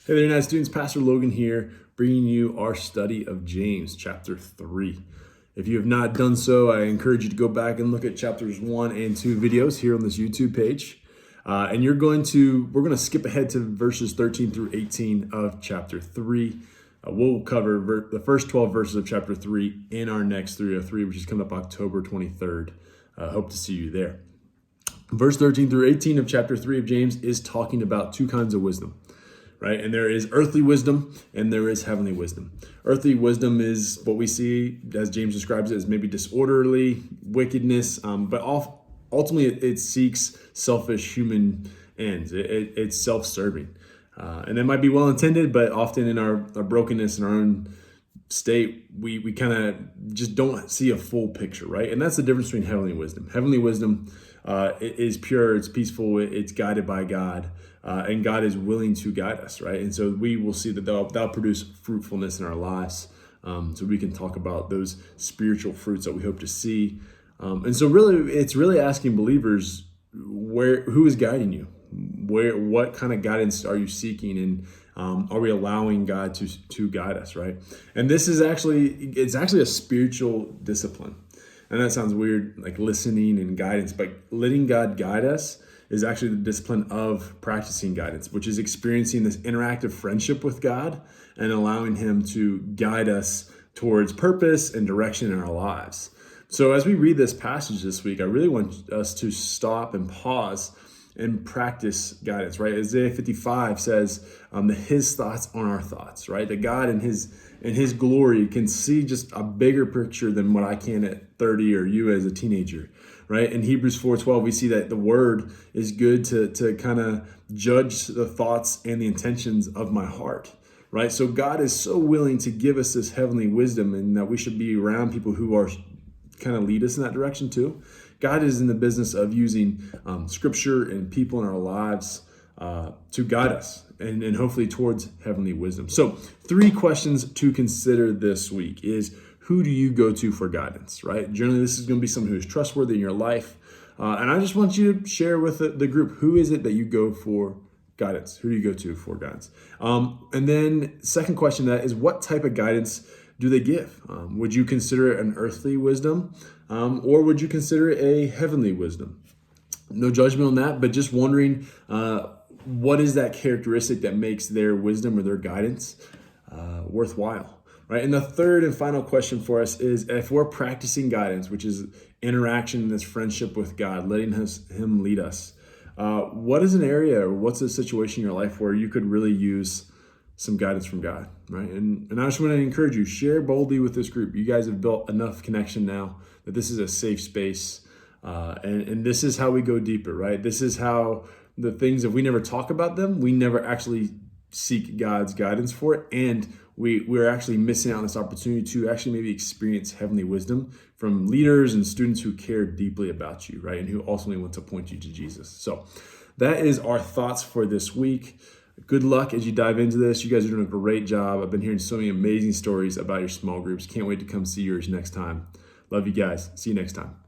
Hey there, United students. Pastor Logan here, bringing you our study of James, chapter 3. If you have not done so, I encourage you to go back and look at chapters 1 and 2 videos here on this YouTube page. And we're going to skip ahead to verses 13 through 18 of chapter 3. We'll cover the first 12 verses of chapter 3 in our next 303, which is coming up October 23rd. Hope to see you there. Verse 13 through 18 of chapter 3 of James is talking about two kinds of wisdom. Right? And there is earthly wisdom and there is heavenly wisdom. Earthly wisdom is what we see, as James describes it, as maybe disorderly, wickedness, but ultimately it seeks selfish human ends. It's self-serving. And it might be well-intended, but often in our brokenness and our own state, we kind of just don't see a full picture, right? And that's the difference between heavenly wisdom. Heavenly wisdom is pure, it's peaceful, it's guided by God, and God is willing to guide us, right? And so we will see that that'll produce fruitfulness in our lives. So we can talk about those spiritual fruits that we hope to see. And so really, it's really asking believers, who is guiding you? What kind of guidance are you seeking, and are we allowing God to guide us, right? And this is actually a spiritual discipline. And that sounds weird, like listening and guidance, but letting God guide us is actually the discipline of practicing guidance, which is experiencing this interactive friendship with God and allowing Him to guide us towards purpose and direction in our lives. So as we read this passage this week, I really want us to stop and pause and practice guidance, right? Isaiah 55 says that His thoughts aren't our thoughts, right? That God in His glory can see just a bigger picture than what I can at 30 or you as a teenager, right? In Hebrews 4:12, we see that the word is good to kind of judge the thoughts and the intentions of my heart, right? So God is so willing to give us this heavenly wisdom, and that we should be around people who are kind of lead us in that direction too. God is in the business of using scripture and people in our lives to guide us and hopefully towards heavenly wisdom. So 3 questions to consider this week is, who do you go to for guidance, right? Generally, this is going to be someone who is trustworthy in your life. And I just want you to share with the group, who is it that you go for guidance? Who do you go to for guidance? And then second question to that is, what type of guidance do they give? Would you consider it an earthly wisdom, or would you consider it a heavenly wisdom? No judgment on that, but just wondering, what is that characteristic that makes their wisdom or their guidance worthwhile? Right. And the third and final question for us is, if we're practicing guidance, which is interaction in this friendship with God, letting Him lead us, what is an area or what's a situation in your life where you could really use some guidance from God, right? And I just want to encourage you, share boldly with this group. You guys have built enough connection now that this is a safe space. And this is how we go deeper, right? This is how the things, if we never talk about them, we never actually seek God's guidance for it. And we're actually missing out on this opportunity to actually maybe experience heavenly wisdom from leaders and students who care deeply about you, right? And who ultimately want to point you to Jesus. So that is our thoughts for this week. Good luck as you dive into this. You guys are doing a great job. I've been hearing so many amazing stories about your small groups. Can't wait to come see yours next time. Love you guys. See you next time.